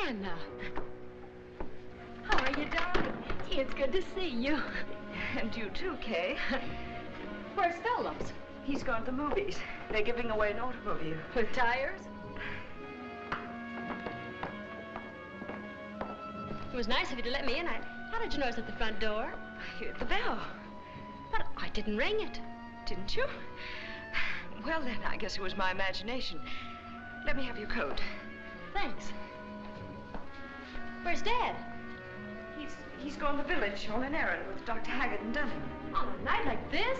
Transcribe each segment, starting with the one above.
Anna. How are you, darling? Gee, it's good to see you. And you too, Kay. Where's Phillips? He's gone to the movies. They're giving away an automobile. With tires? It was nice of you to let me in. How did you know I was at the front door? I heard the bell. But I didn't ring it. Didn't you? Well, then, I guess it was my imagination. Let me have your coat. Thanks. Where's Dad? He's gone to the village on an errand with Dr. Haggard and Dunning. On a night like this?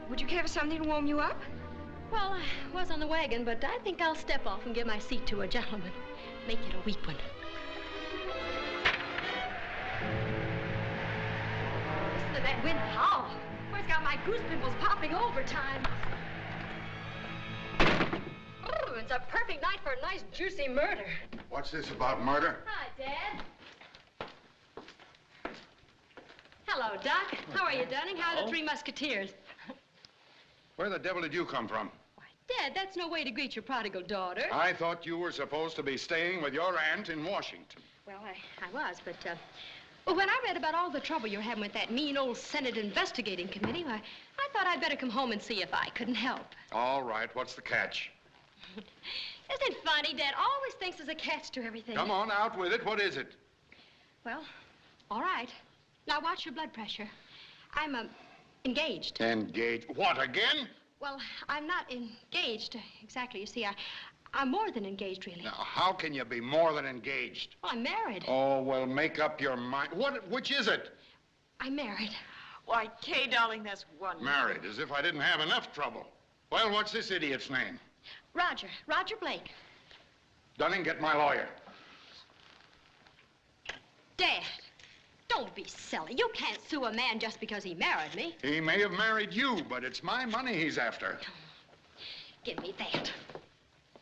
Would you care for something to warm you up? Well, I was on the wagon, but I think I'll step off and give my seat to a gentleman. Make it a weak one. Listen to that wind howl. It's got my goose pimples popping overtime. Oh, it's a perfect night for a nice, juicy murder. What's this about murder? Hi, Dad. Hello, Doc. How are you, Dunning? How are the Three Musketeers? Where the devil did you come from? Why, Dad, that's no way to greet your prodigal daughter. I thought you were supposed to be staying with your aunt in Washington. Well, I was, but, well, when I read about all the trouble you're having with that mean old Senate investigating committee, I thought I'd better come home and see if I couldn't help. All right, what's the catch? Isn't it funny? Dad always thinks there's a catch to everything. Come on, out with it. What is it? Well, all right. Now, watch your blood pressure. I'm, engaged. Engaged? What, again? Well, I'm not engaged exactly. You see, I'm more than engaged, really. Now, how can you be more than engaged? Well, I'm married. Oh, well, make up your mind. Which is it? I'm married. Why, Kay, darling, that's wonderful. Married, as if I didn't have enough trouble. Well, what's this idiot's name? Roger Blake. Dunning, get my lawyer. Dad, don't be silly. You can't sue a man just because he married me. He may have married you, but it's my money he's after. Give me that.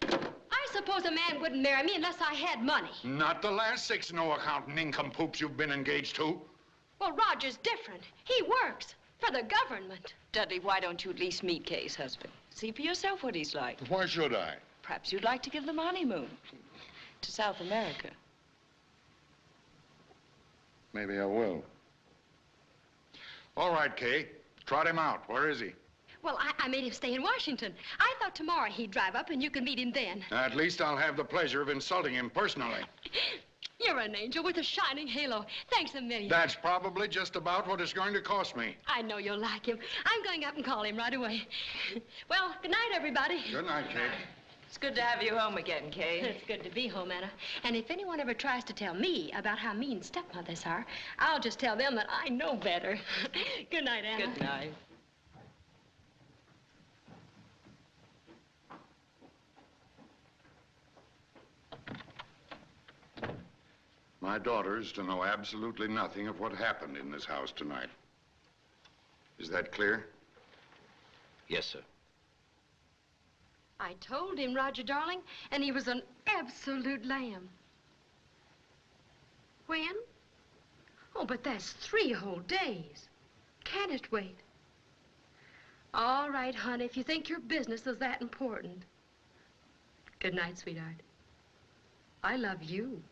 I suppose a man wouldn't marry me unless I had money. Not the last 6 no-account nincompoops you've been engaged to. Well, Roger's different. He works for the government. Dudley, why don't you at least meet Kay's husband? See for yourself what he's like. Why should I? Perhaps you'd like to give them a honeymoon to South America. Maybe I will. All right, Kay. Trot him out. Where is he? Well, I made him stay in Washington. I thought tomorrow he'd drive up and you could meet him then. At least I'll have the pleasure of insulting him personally. You're an angel with a shining halo. Thanks a million. That's probably just about what it's going to cost me. I know you'll like him. I'm going up and call him right away. Well, good night, everybody. Good night, Kay. It's good to have you home again, Kay. It's good to be home, Anna. And if anyone ever tries to tell me about how mean stepmothers are, I'll just tell them that I know better. Good night, Anna. Good night. My daughter is to know absolutely nothing of what happened in this house tonight. Is that clear? Yes, sir. I told him, Roger, darling, and he was an absolute lamb. When? Oh, but that's 3 whole days. Can it wait? All right, honey, if you think your business is that important. Good night, sweetheart. I love you.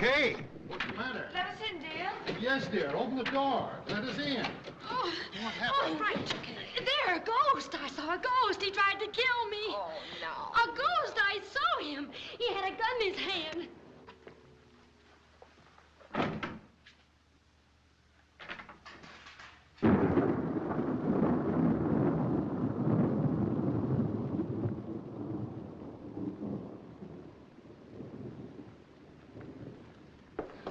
Kay, what's the matter? Let us in, dear. Yes, dear. Open the door. Let us in. Oh, What happened? Oh, right. There, a ghost. I saw a ghost. He tried to kill me. Oh, no. A ghost. I saw him. He had a gun in his hand.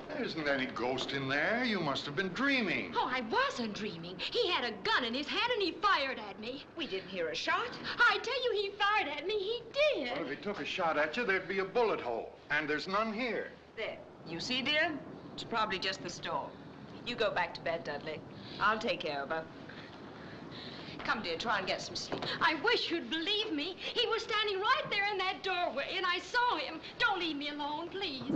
There isn't any ghost in there. You must have been dreaming. Oh, I wasn't dreaming. He had a gun in his hand and he fired at me. We didn't hear a shot. I tell you, he fired at me. He did. Well, if he took a shot at you, there'd be a bullet hole. And there's none here. There. You see, dear? It's probably just the storm. You go back to bed, Dudley. I'll take care of her. Come, dear, try and get some sleep. I wish you'd believe me. He was standing right there in that doorway, and I saw him. Don't leave me alone, please.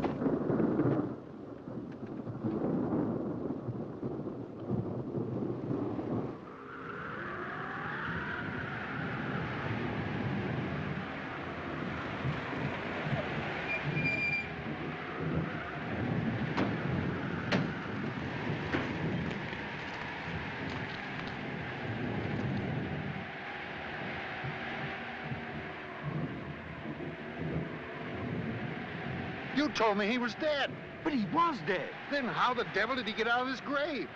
You told me he was dead. But he was dead. Then how the devil did he get out of his grave?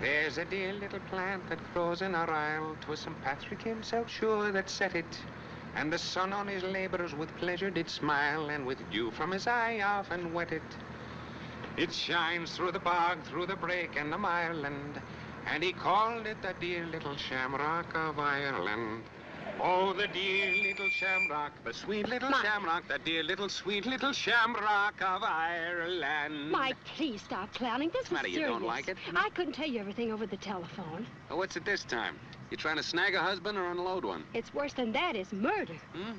There's a dear little plant that grows in our isle. 'Twas St. Patrick himself sure that set it. And the sun on his labors with pleasure did smile, and with dew from his eye often wet it. It shines through the bog, through the brake and the mireland, and he called it the dear little shamrock of Ireland. Oh, the dear little shamrock, the sweet little shamrock, the dear little sweet little shamrock of Ireland. Mike, please stop clowning. This is Matter, you serious. don't like it? I couldn't tell you everything over the telephone. Oh, what's it this time? You trying to snag a husband or unload one? It's worse than that. It's murder. Hmm?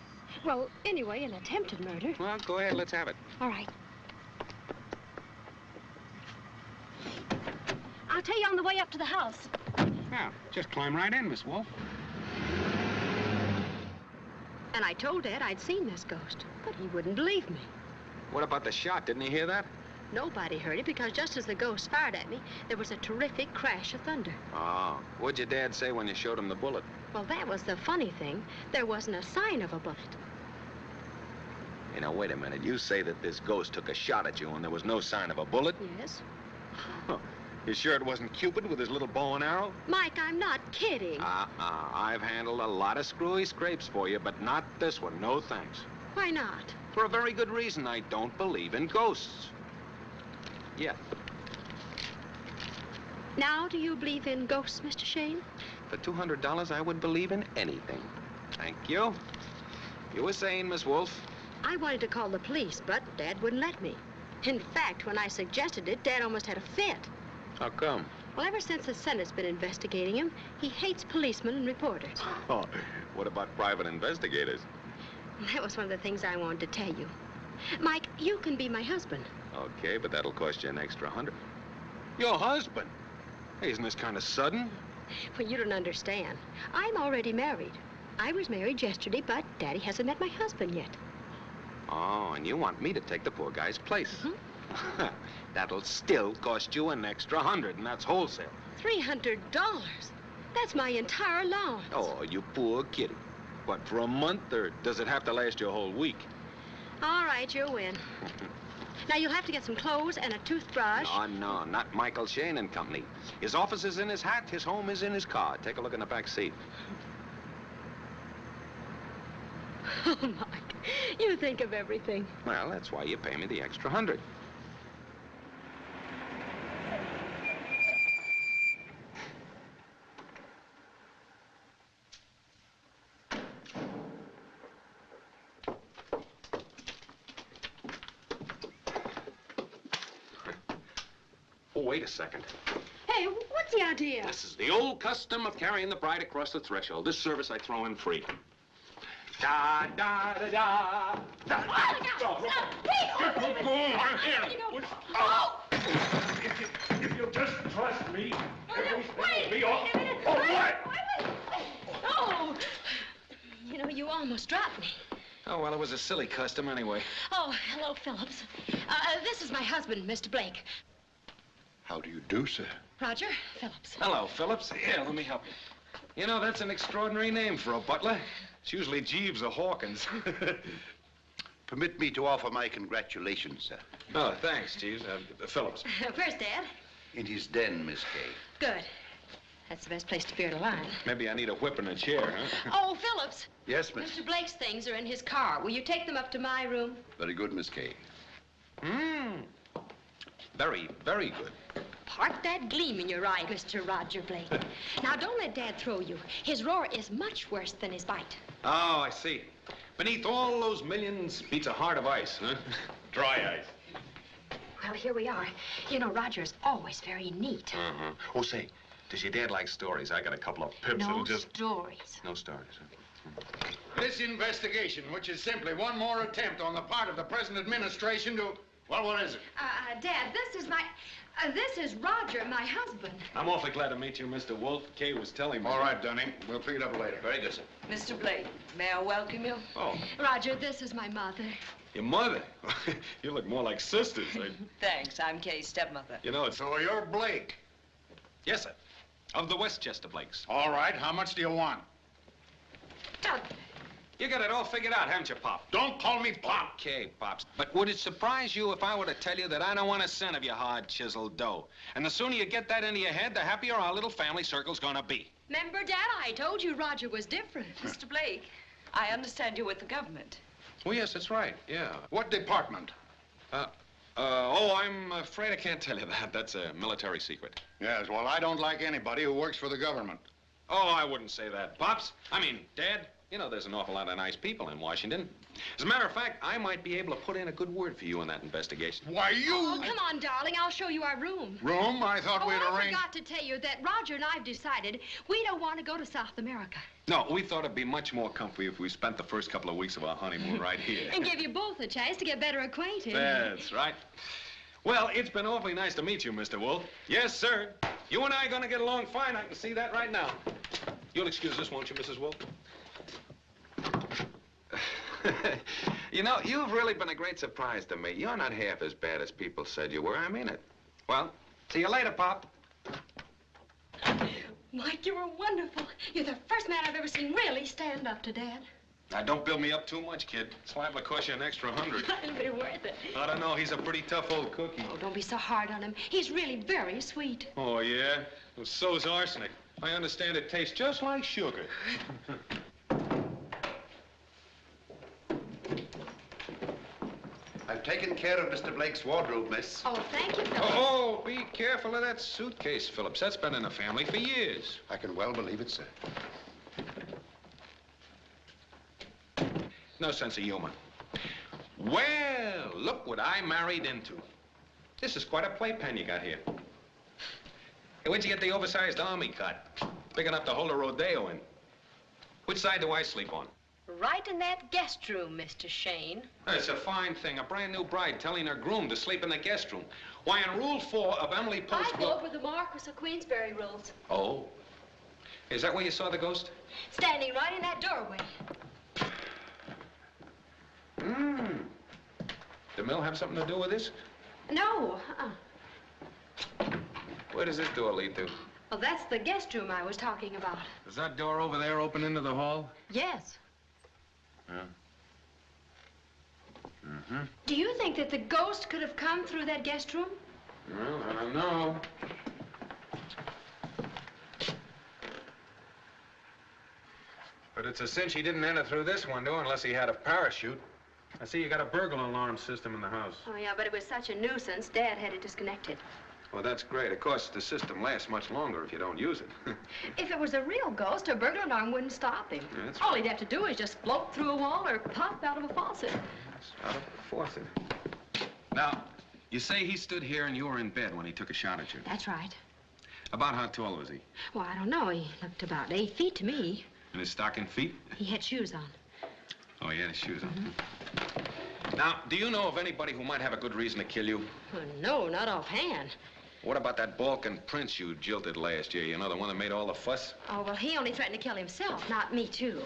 Well, anyway, an attempted murder. Well, go ahead, let's have it. All right. I'll tell you on the way up to the house. Now, just climb right in, Miss Wolf. And I told Dad I'd seen this ghost, but he wouldn't believe me. What about the shot? Didn't he hear that? Nobody heard it because just as the ghost fired at me, there was a terrific crash of thunder. Oh, what'd your dad say when you showed him the bullet? Well, that was the funny thing. There wasn't a sign of a bullet. You know, wait a minute. You say that this ghost took a shot at you and there was no sign of a bullet? Yes. You sure it wasn't Cupid with his little bow and arrow? Mike, I'm not kidding. I've handled a lot of screwy scrapes for you, but not this one. No thanks. Why not? For a very good reason. I don't believe in ghosts. Yeah. Now, do you believe in ghosts, Mr. Shane? For $200, I would believe in anything. Thank you. You were saying, Miss Wolf? I wanted to call the police, but Dad wouldn't let me. In fact, when I suggested it, Dad almost had a fit. How come? Well, ever since the Senate's been investigating him, he hates policemen and reporters. Oh, what about private investigators? That was one of the things I wanted to tell you. Mike, you can be my husband. Okay, but that'll cost you an extra 100. Your husband? Hey, isn't this kind of sudden? Well, you don't understand. I'm already married. I was married yesterday, but Daddy hasn't met my husband yet. Oh, and you want me to take the poor guy's place? Mm-hmm. That'll still cost you an extra 100, and that's wholesale. $300? That's my entire allowance. Oh, you poor kitty. What, for a month, or does it have to last you a whole week? All right, you win. Now, you'll have to get some clothes and a toothbrush. No, not Michael Shane and Company. His office is in his hat, his home is in his car. Take a look in the back seat. Oh, Mike, you think of everything. Well, that's why you pay me the extra 100. Oh, wait a second. Hey, what's the idea? This is the old custom of carrying the bride across the threshold. This service I throw in free. Da, da, da, da. Da, da. Oh, almost dropped me. Oh, well, it was a silly custom anyway. Oh, hello, Phillips. This is my husband, Mr. Blake. How do you do, sir? Roger Phillips. Hello, Phillips. Here, let me help you. You know, that's an extraordinary name for a butler. It's usually Jeeves or Hawkins. Permit me to offer my congratulations, sir. Oh, thanks, Jeeves. Phillips. Where's Dad? In his den, Miss Kay. Good. That's the best place to beard a line. Maybe I need a whip and a chair, huh? Oh, Phillips. Yes, miss. Mr. Blake's things are in his car. Will you take them up to my room? Very good, Miss Kay. Very, very good. Park that gleam in your eye, Mr. Roger Blake. Now, don't let Dad throw you. His roar is much worse than his bite. Oh, I see. Beneath all those millions beats a heart of ice, huh? Dry ice. Well, here we are. You know, Roger's always very neat. Uh-huh. Oh, say, does your dad like stories? I got a couple of pips No that'll just... stories. No stories, huh? This investigation, which is simply one more attempt on the part of the present administration to... Well, what is it? Dad, this is Roger, my husband. I'm awfully glad to meet you, Mr. Wolf. Kay was telling me. All right, Dunning. We'll pick it up later. Very good, sir. Mr. Blake, may I welcome you? Oh, Roger, this is my mother. your mother? You look more like sisters. Thanks, I'm Kay's stepmother. You know, it's... So you're Blake. Yes, sir. Of the Westchester Blakes. All right. How much do you want? You got it all figured out, haven't you, Pop? Don't call me Pop. Okay, Pops. But would it surprise you if I were to tell you that I don't want a cent of your hard, chiseled dough? And the sooner you get that into your head, the happier our little family circle's gonna be. Remember, Dad, I told you Roger was different. Mr. Blake, I understand you're with the government. Oh, yes, that's right, yeah. What department? I'm afraid I can't tell you that. That's a military secret. Yes, well, I don't like anybody who works for the government. Oh, I wouldn't say that, Pops. I mean, Dad, you know there's an awful lot of nice people in Washington. As a matter of fact, I might be able to put in a good word for you in that investigation. Why, you... Oh, come on, darling. I'll show you our room. Room? I thought we'd I arranged... forgot to tell you that Roger and I've decided we don't want to go to South America. No, we thought it'd be much more comfy if we spent the first couple of weeks of our honeymoon right here. And give you both a chance to get better acquainted. That's right. Well, it's been awfully nice to meet you, Mr. Wolf. Yes, sir. You and I are going to get along fine. I can see that right now. You'll excuse us, won't you, Mrs. Wolf? You know, you've really been a great surprise to me. You're not half as bad as people said you were. I mean it. Well, see you later, Pop. Mike, you were wonderful. You're the first man I've ever seen really stand up to Dad. Now, don't build me up too much, kid. It's liable to cost you an extra $100. It'll be worth it. I don't know. He's a pretty tough old cookie. Oh, don't be so hard on him. He's really very sweet. Oh, yeah? Well, so's arsenic. I understand it tastes just like sugar. I've taken care of Mr. Blake's wardrobe, miss. Oh, thank you, Phillips. Oh, be careful of that suitcase, Phillips. That's been in the family for years. I can well believe it, sir. No sense of humor. Well, look what I married into. This is quite a playpen you got here. Hey, where'd you get the oversized army cut? Big enough to hold a rodeo in. Which side do I sleep on? Right in that guest room, Mr. Shane. It's a fine thing. A brand new bride telling her groom to sleep in the guest room. Why, in Rule 4 of Emily Post's I go with the Marquis of Queensberry rules. Oh. Is that where you saw the ghost? Standing right in that doorway. The mill have something to do with this? No, Where does this door lead to? Well, that's the guest room I was talking about. Does that door over there open into the hall? Yes. Yeah. Do you think that the ghost could have come through that guest room? Well, I don't know. But it's a cinch he didn't enter through this window unless he had a parachute. I see you got a burglar alarm system in the house. Oh, yeah, but it was such a nuisance, Dad had it disconnected. Well, that's great. Of course, the system lasts much longer if you don't use it. If it was a real ghost, a burglar alarm wouldn't stop him. Yeah, that's All he'd have to do is just float through a wall or pop out of a faucet. It's out of the faucet. Now, you say he stood here and you were in bed when he took a shot at you. That's right. About how tall was he? Well, I don't know. He looked about 8 feet to me. In his stocking feet? He had shoes on. Oh, he had his shoes on. Now, do you know of anybody who might have a good reason to kill you? Oh, no, not offhand. What about that Balkan prince you jilted last year? You know, the one that made all the fuss? Oh, well, he only threatened to kill himself, not me, too.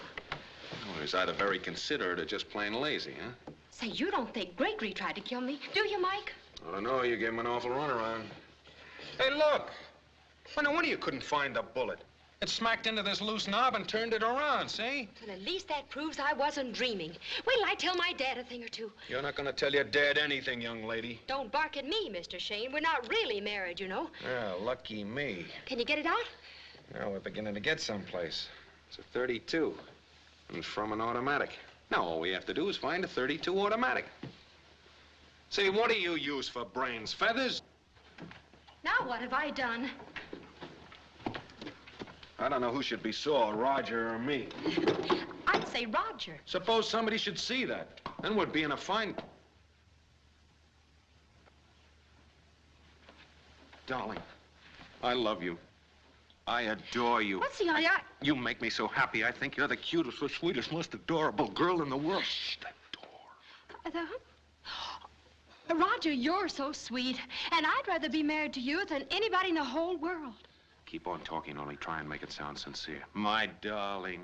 Well, he's either very considerate or just plain lazy, huh? Say, you don't think Gregory tried to kill me, do you, Mike? I don't know. You gave him an awful runaround. Hey, look. Well, no wonder you couldn't find the bullet. It smacked into this loose knob and turned it around, see? Well, at least that proves I wasn't dreaming. Wait till I tell my dad a thing or two. You're not going to tell your dad anything, young lady. Don't bark at me, Mr. Shane. We're not really married, you know. Yeah, lucky me. Can you get it out? Now we're beginning to get someplace. It's a 32. And it's from an automatic. Now all we have to do is find a 32 automatic. Say, what do you use for brains? Feathers? Now what have I done? I don't know who should be sore, Roger or me. I'd say Roger. Suppose somebody should see that. Then we'd be in a fine... Darling, I love you. I adore you. What's the idea? You make me so happy. I think you're the cutest, the sweetest, most adorable girl in the world. Shh, that door. Roger, you're so sweet. And I'd rather be married to you than anybody in the whole world. Keep on talking, only try and make it sound sincere. My darling.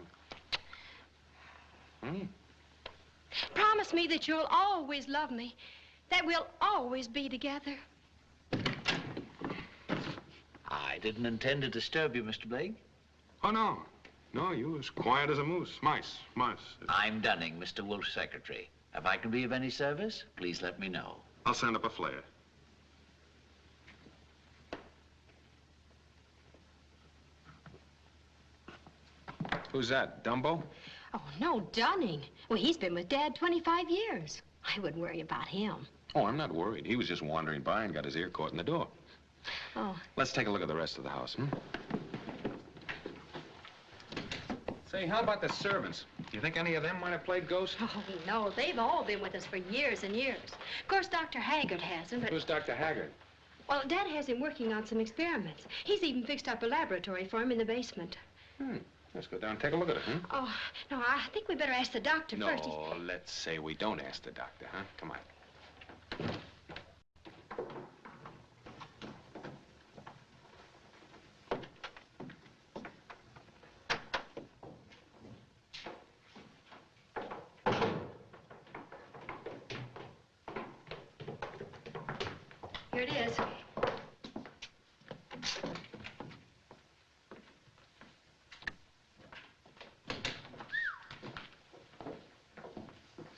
Promise me that you'll always love me, that we'll always be together. I didn't intend to disturb you, Mr. Blake. Oh, no. No, you as quiet as a moose. Mice. I'm Dunning, Mr. Wolf's secretary. If I can be of any service, please let me know. I'll send up a flare. Who's that, Dumbo? Oh, no, Dunning. Well, he's been with Dad 25 years. I wouldn't worry about him. Oh, I'm not worried. He was just wandering by and got his ear caught in the door. Oh. Let's take a look at the rest of the house, Say, how about the servants? Do you think any of them might have played ghost? Oh, no, they've all been with us for years and years. Of course, Dr. Haggard hasn't, but... Who's Dr. Haggard? Well, Dad has him working on some experiments. He's even fixed up a laboratory for him in the basement. Let's go down and take a look at it, Oh, no, I think we better ask the doctor first. No, let's say we don't ask the doctor, Come on. Here it is.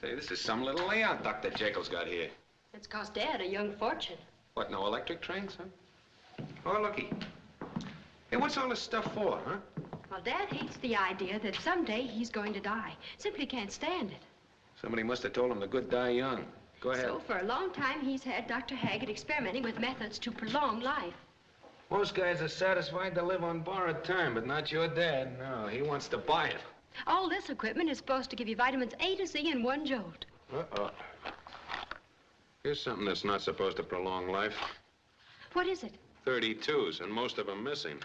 Say, this is some little layout Dr. Jekyll's got here. It's cost Dad a young fortune. What, no electric trains, Oh, looky. Hey, what's all this stuff for, Well, Dad hates the idea that someday he's going to die. Simply can't stand it. Somebody must have told him the good die young. Go ahead. So, for a long time, he's had Dr. Haggard experimenting with methods to prolong life. Most guys are satisfied to live on borrowed time, but not your dad. No, he wants to buy it. All this equipment is supposed to give you vitamins A to Z in one jolt. Uh-oh. Here's something that's not supposed to prolong life. What is it? 32s, and most of them missing.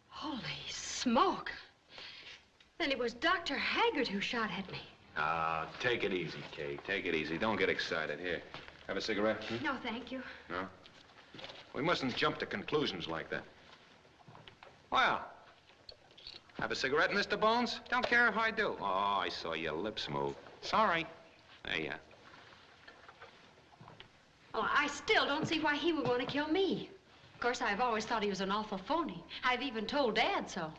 Holy smoke. Then it was Dr. Haggard who shot at me. Take it easy, Kay. Take it easy. Don't get excited. Here, have a cigarette? No, thank you. No? We mustn't jump to conclusions like that. Well, have a cigarette, Mr. Bones? Don't care if I do. Oh, I saw your lips move. Sorry. There you are. Oh, I still don't see why he would want to kill me. Of course, I've always thought he was an awful phony. I've even told Dad so.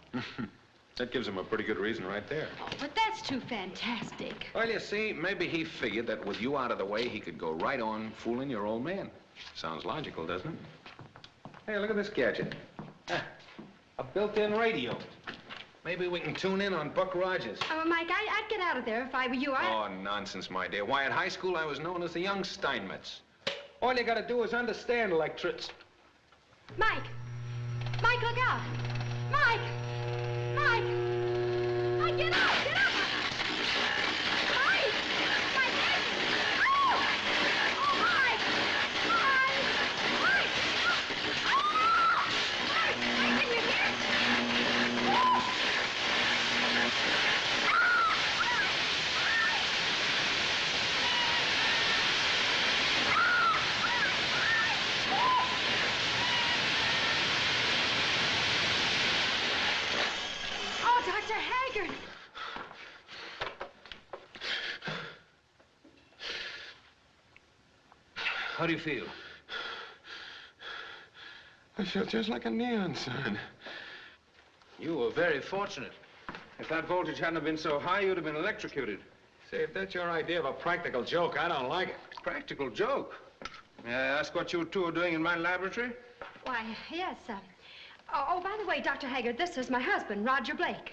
That gives him a pretty good reason right there. Oh, but that's too fantastic. Well, you see, maybe he figured that with you out of the way, he could go right on fooling your old man. Sounds logical, doesn't it? Hey, look at this gadget. A built-in radio. Maybe we can tune in on Buck Rogers. Oh, Mike, I'd get out of there if I were you. Oh, nonsense, my dear. Why, at high school, I was known as the young Steinmetz. All you gotta do is understand electricity. Mike! Mike, look out! Mike! Mike! Mike, get out! Get out! Mike! Mike! Oh! Oh, Mike! Mike! Mike! Oh! Mike! Mike, can you hear? Oh! Oh, Dr. Haggard! How do you feel? I feel just like a neon sign. You were very fortunate. If that voltage hadn't have been so high, you'd have been electrocuted. Say, if that's your idea of a practical joke, I don't like it. Practical joke. May I ask what you two are doing in my laboratory? Why, yes, oh, by the way, Dr. Haggard, this is my husband, Roger Blake.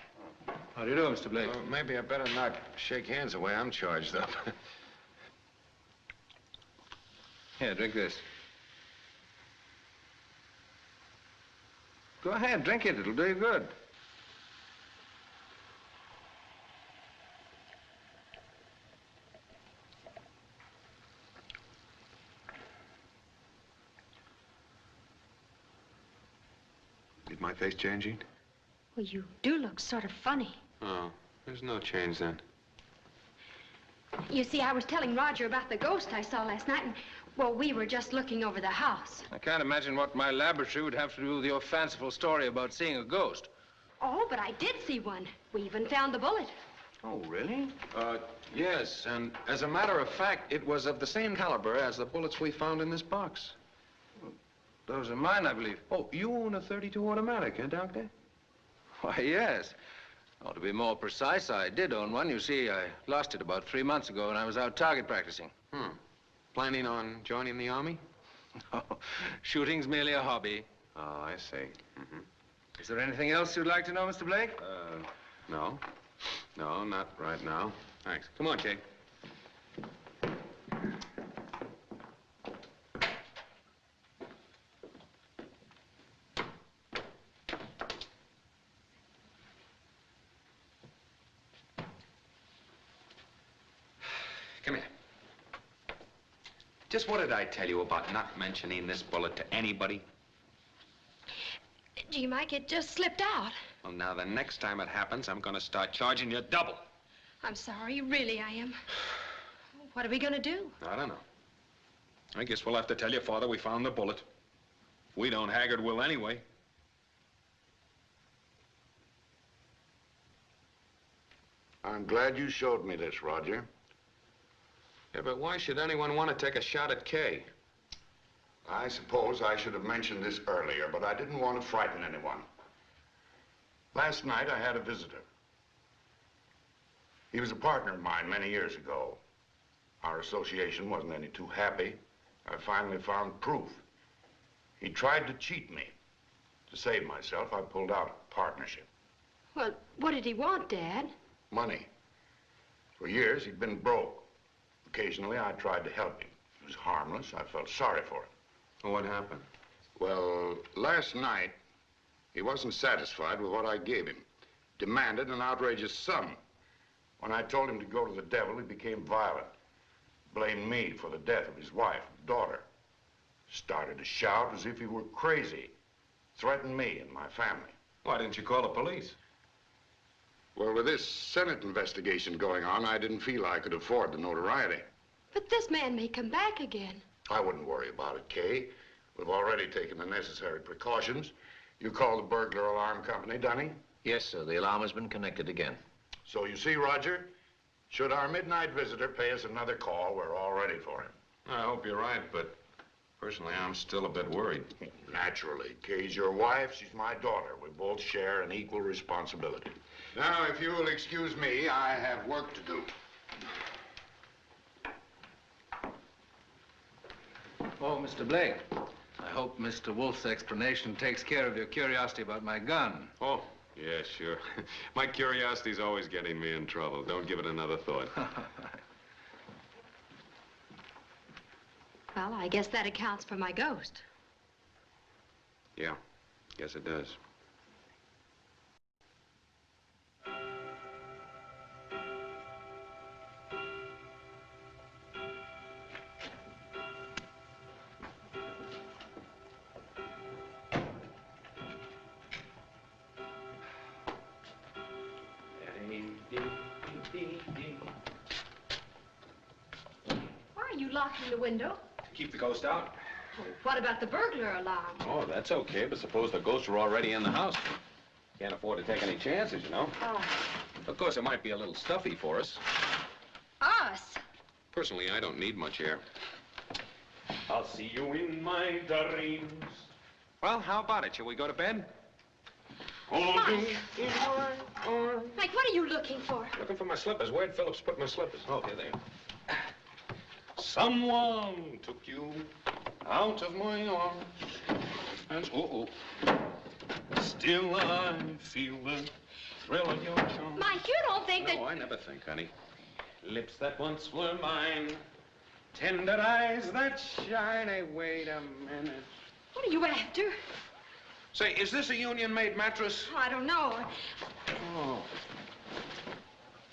How do you do, Mr. Blake? Maybe I better not shake hands the way I'm charged up. Here, drink this. Go ahead, drink it. It'll do you good. Is my face changing? Well, you do look sort of funny. Oh, there's no change then. You see, I was telling Roger about the ghost I saw last night, and, well, we were just looking over the house. I can't imagine what my laboratory would have to do with your fanciful story about seeing a ghost. Oh, but I did see one. We even found the bullet. Oh, really? Yes, and as a matter of fact, it was of the same caliber as the bullets we found in this box. Those are mine, I believe. Oh, you own a .32 automatic, eh, Doctor? Why, yes. Well, to be more precise, I did own one. You see, I lost it about 3 months ago when I was out target practicing. Planning on joining the Army? Oh, shooting's merely a hobby. Oh, I see. Is there anything else you'd like to know, Mr. Blake? No. No, not right now. Thanks. Come on, Jake. Come here. Just what did I tell you about not mentioning this bullet to anybody? Gee, Mike, it just slipped out. Well, now, the next time it happens, I'm gonna start charging you double. I'm sorry, really, I am. What are we gonna do? I don't know. I guess we'll have to tell your father we found the bullet. If we don't, Haggard will anyway. I'm glad you showed me this, Roger. Yeah, but why should anyone want to take a shot at Kay? I suppose I should have mentioned this earlier, but I didn't want to frighten anyone. Last night, I had a visitor. He was a partner of mine many years ago. Our association wasn't any too happy. I finally found proof. He tried to cheat me. To save myself, I pulled out of the partnership. Well, what did he want, Dad? Money. For years, he'd been broke. Occasionally, I tried to help him. He was harmless. I felt sorry for him. Well, what happened? Well, last night, he wasn't satisfied with what I gave him. Demanded an outrageous sum. When I told him to go to the devil, he became violent. Blamed me for the death of his wife and daughter. Started to shout as if he were crazy. Threatened me and my family. Why didn't you call the police? Well, with this Senate investigation going on, I didn't feel I could afford the notoriety. But this man may come back again. I wouldn't worry about it, Kay. We've already taken the necessary precautions. You called the burglar alarm company, Dunning? Yes, sir. The alarm has been connected again. So you see, Roger, should our midnight visitor pay us another call, we're all ready for him. I hope you're right, but personally, I'm still a bit worried. Naturally. Kay's your wife, she's my daughter. We both share an equal responsibility. Now, if you will excuse me, I have work to do. Oh, Mr. Blake, I hope Mr. Wolf's explanation takes care of your curiosity about my gun. Oh, yeah, sure. My curiosity's always getting me in trouble. Don't give it another thought. Well, I guess that accounts for my ghost. Yeah, guess it does. Why are you locking the window? Keep the ghost out. Well, what about the burglar alarm? Oh, that's okay, but suppose the ghosts are already in the house. Can't afford to take any chances, you know. Oh. Of course, it might be a little stuffy for us. Us? Personally, I don't need much air. I'll see you in my dreams. Well, how about it? Shall we go to bed? Mike! Mike, what are you looking for? Looking for my slippers. Where'd Phillips put my slippers? Oh, here they are. Someone took you out of my arms. And, still I feel the thrill of your charm. Mike, you don't think that... No, I never think, honey. Lips that once were mine. Tender eyes that shine. Hey, wait a minute. What are you after? Say, is this a union-made mattress? Oh, I don't know. Oh.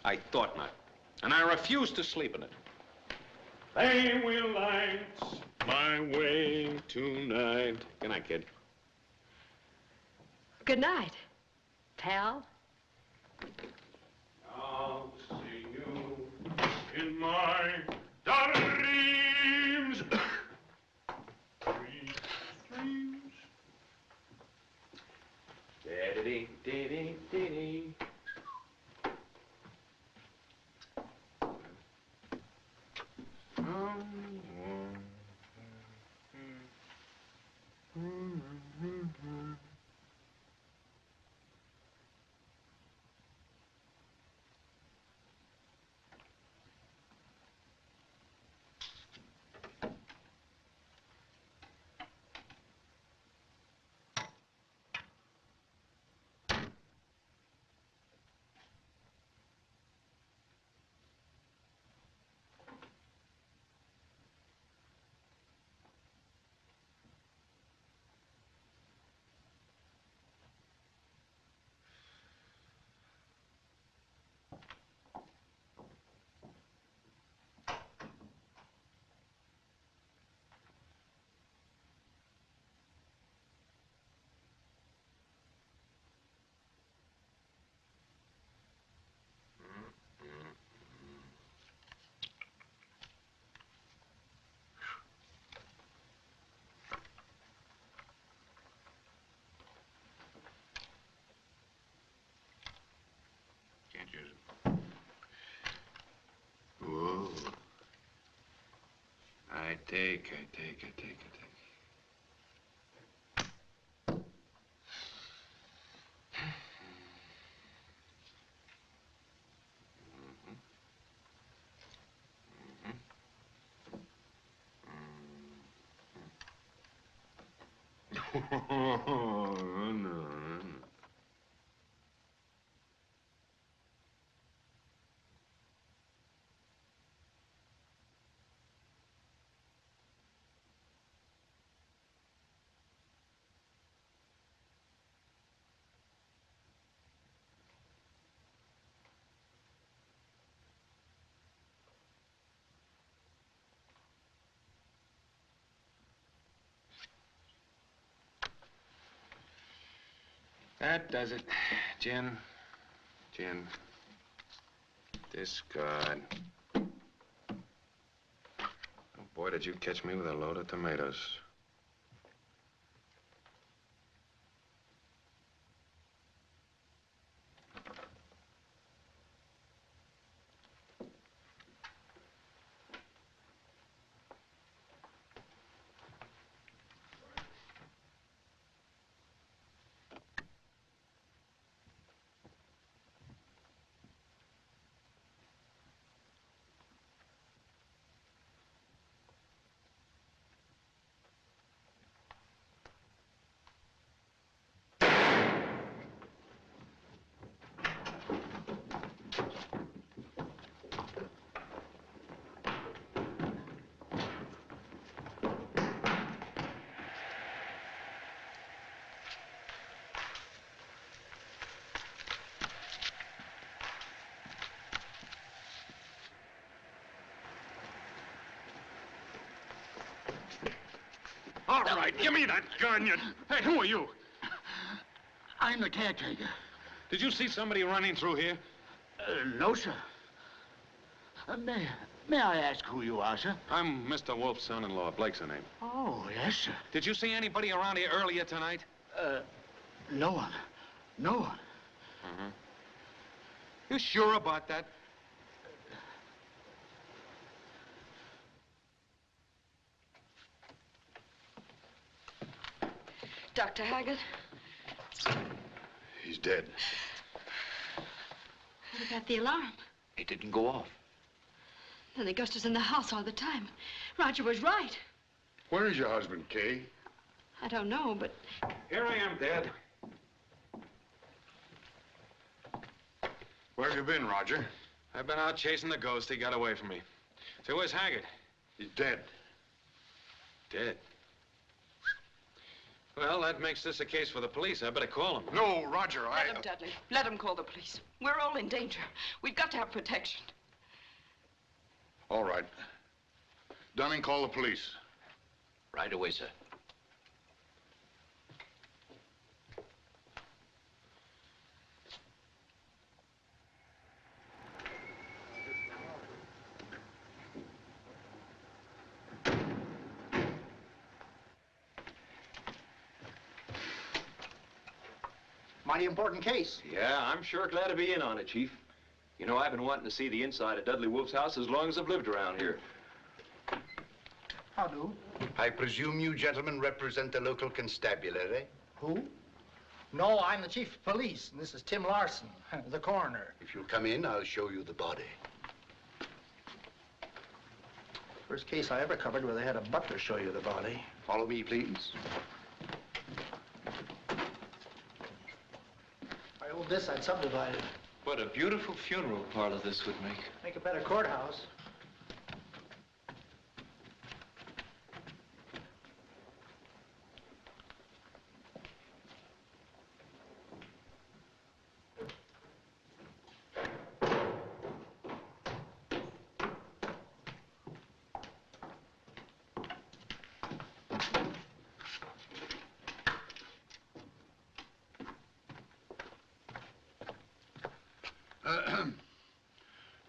I thought not. And I refuse to sleep in it. They will light my way tonight. Good night, kid. Good night, pal. I'll see you in my dreams. Dreams. Da-da-dee-dee-dee-dee-dee. Can't use it. Whoa. I take. No. That does it. Gin. Discard. Oh, boy, did you catch me with a load of tomatoes. All right, give me that gun, you... Hey, who are you? I'm the caretaker. Did you see somebody running through here? No, sir. May I ask who you are, sir? I'm Mr. Wolf's son-in-law. Blake's the name. Oh, yes, sir. Did you see anybody around here earlier tonight? No one. No one. Uh-huh. You sure about that? Dr. Haggett. He's dead. What about the alarm? It didn't go off. Then the ghost was in the house all the time. Roger was right. Where is your husband, Kay? I don't know, but... Here I am, Dad. Where have you been, Roger? I've been out chasing the ghost. He got away from me. So where's Haggett? He's dead. Dead. Well, that makes this a case for the police. I better call him. No, Roger, Let him, Dudley. Let him call the police. We're all in danger. We've got to have protection. All right. Dunning, call the police. Right away, sir. Mighty important case. Yeah, I'm sure glad to be in on it, Chief. You know, I've been wanting to see the inside of Dudley Wolf's house as long as I've lived around here. How do? I presume you gentlemen represent the local constabulary? Who? No, I'm the chief of police, and this is Tim Larson, the coroner. If you'll come in, I'll show you the body. First case I ever covered where they had a butler show you the body. Follow me, please. If I owned this, I'd subdivide it. What a beautiful funeral parlor this would make. Make a better courthouse.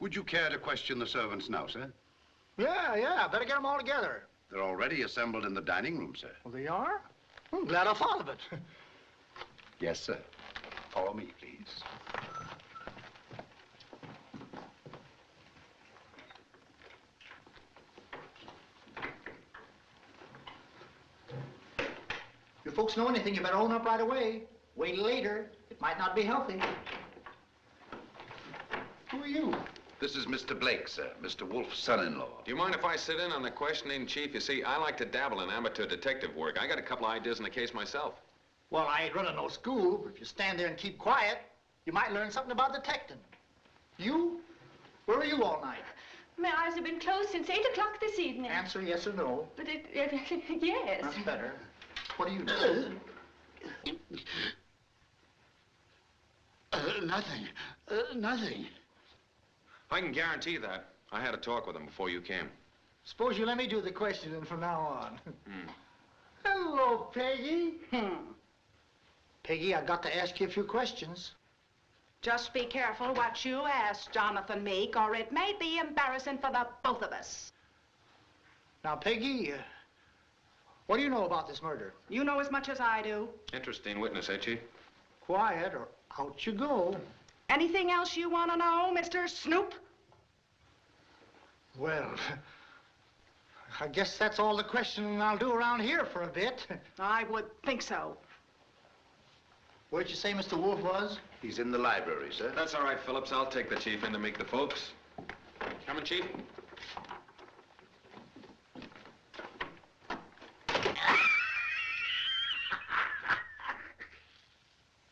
Would you care to question the servants now, sir? Yeah, better get them all together. They're already assembled in the dining room, sir. Well, they are? I'm glad I thought of it. Yes, sir. Follow me, please. If you folks know anything, you better own up right away. Wait later. It might not be healthy. Who are you? This is Mr. Blake, sir. Mr. Wolf's son-in-law. Do you mind if I sit in on the questioning, Chief? You see, I like to dabble in amateur detective work. I got a couple ideas in the case myself. Well, I ain't running no school, but if you stand there and keep quiet, you might learn something about detecting. You? Where were you all night? My eyes have been closed since 8 o'clock this evening. Answer yes or no. But yes. That's better. What do you do? Nothing. Nothing. I can guarantee that. I had a talk with him before you came. Suppose you let me do the questioning from now on. Hello, Peggy. Peggy, I got to ask you a few questions. Just be careful what you ask, Jonathan Meek, or it may be embarrassing for the both of us. Now, Peggy, what do you know about this murder? You know as much as I do. Interesting witness, eh, Chief? Quiet or out you go. Anything else you want to know, Mr. Snoop? Well, I guess that's all the questioning I'll do around here for a bit. I would think so. Where'd you say Mr. Wolf was? He's in the library, sir. That's all right, Phillips. I'll take the Chief in to meet the folks. Coming, Chief?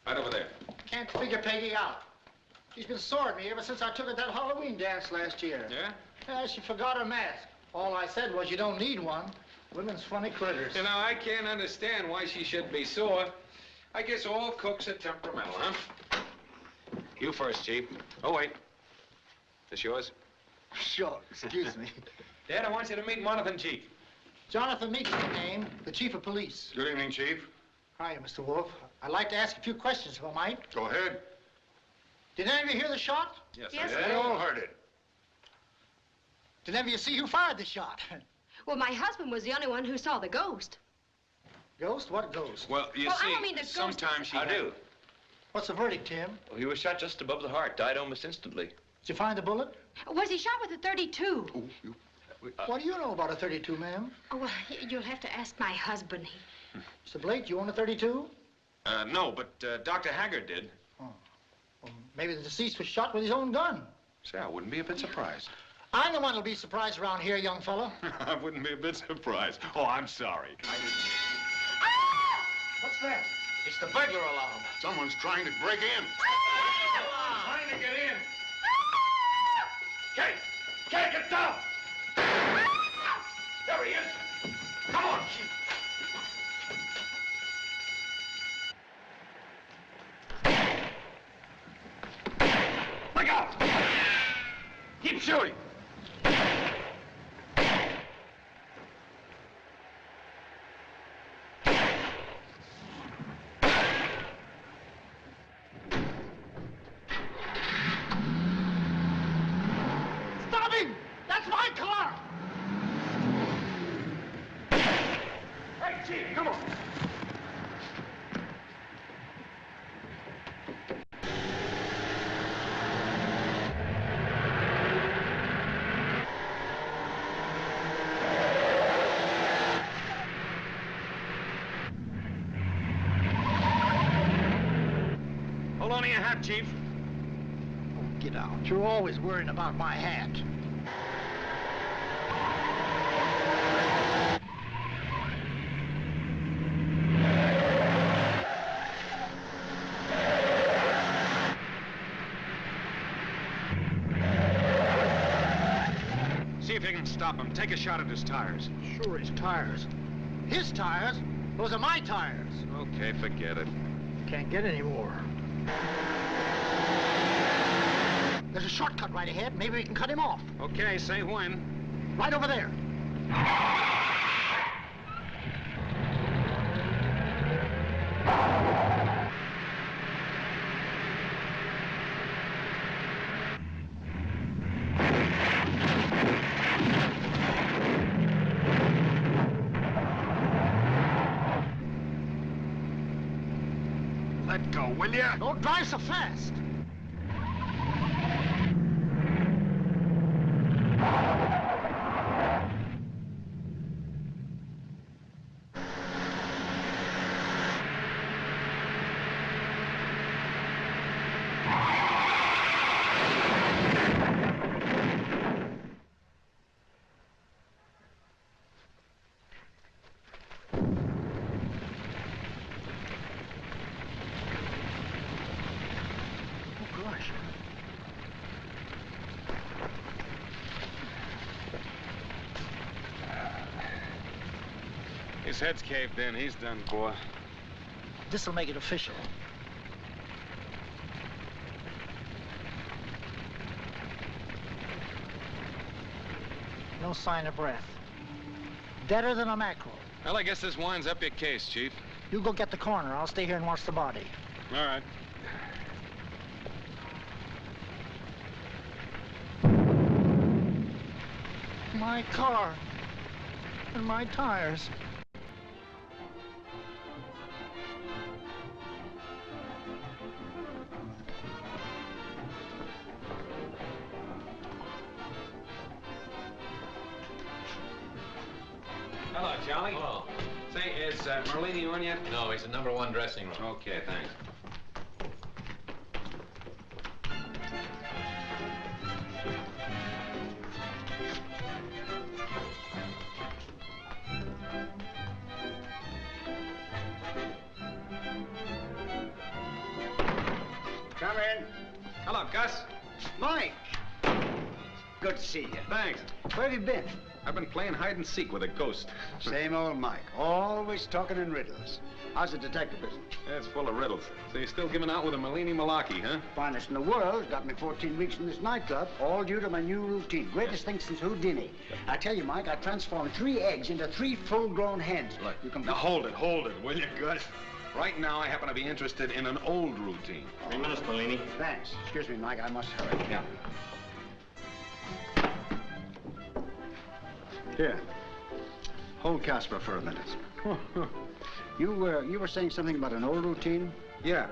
Right over there. Can't figure Peggy out. She's been sore at me ever since I took her to that Halloween dance last year. Yeah? Yeah, she forgot her mask. All I said was you don't need one. Women's funny critters. You know, I can't understand why she should be sore. I guess all cooks are temperamental, huh? You first, Chief. Oh, wait. This yours? Sure, excuse me. Dad, I want you to meet Jonathan, Chief. Jonathan Meek's the name, the chief of police. Good evening, Chief. Hi, Mr. Wolf. I'd like to ask a few questions, if I might. Go ahead. Did any of you hear the shot? Yes, We all heard it. Did any of you see who fired the shot? Well, my husband was the only one who saw the ghost. Ghost? What ghost? Well, you Well, I see, don't mean the ghost. sometimes she... I do. What's the verdict, Tim? Well, he was shot just above the heart, died almost instantly. Did you find the bullet? Was he shot with a .32? What do you know about a .32, ma'am? Oh, well, you'll have to ask my husband. Mr. Blake, you own a 32? No, but Dr. Haggard did. Oh. Well, maybe the deceased was shot with his own gun. Say, I wouldn't be a bit surprised. I'm the one who'll be surprised around here, young fellow. I wouldn't be a bit surprised. Oh, I'm sorry. What's that? It's the burglar alarm. Someone's trying to break in. Trying to get in. Kate! Kate, get down! There he is. Come on. Look out! Keep shooting. Stop him! That's my car! Hey, Chief, come on. Hold on to your hat, Chief. Oh, get out. You're always worrying about my hat. See if you can stop him. Take a shot at his tires. Sure, his tires. His tires? Those are my tires. Okay, forget it. Can't get any more. There's a shortcut right ahead. Maybe we can cut him off. Okay, say when. Right over there. Let go, will you? Don't drive so fast. His head's caved in. He's done, boy. This'll make it official. No sign of breath. Deader than a mackerel. Well, I guess this winds up your case, Chief. You go get the coroner. I'll stay here and watch the body. All right. My car. And my tires. Hello, Charlie. Hello. Say, is Merlini on yet? No, he's in #1 dressing room. Okay, thanks. Come in. Hello, Gus. Mike. Good to see you. Thanks. Where have you been? I've been playing hide and seek with a ghost. Same old Mike. Always talking in riddles. How's the detective business? It's full of riddles. So you're still giving out with a Merlini Malaki, huh? Finest in the world. Got me 14 weeks in this nightclub. All due to my new routine. Greatest thing since Houdini. I tell you, Mike, I transformed 3 eggs into 3 full-grown hens. Look, you can... now hold it, will you, Gus? Right now, I happen to be interested in an old routine. 3 minutes, Merlini. Thanks. Excuse me, Mike. I must hurry. Yeah. Here. Hold Casper for a minute. You were saying something about an old routine? Yeah.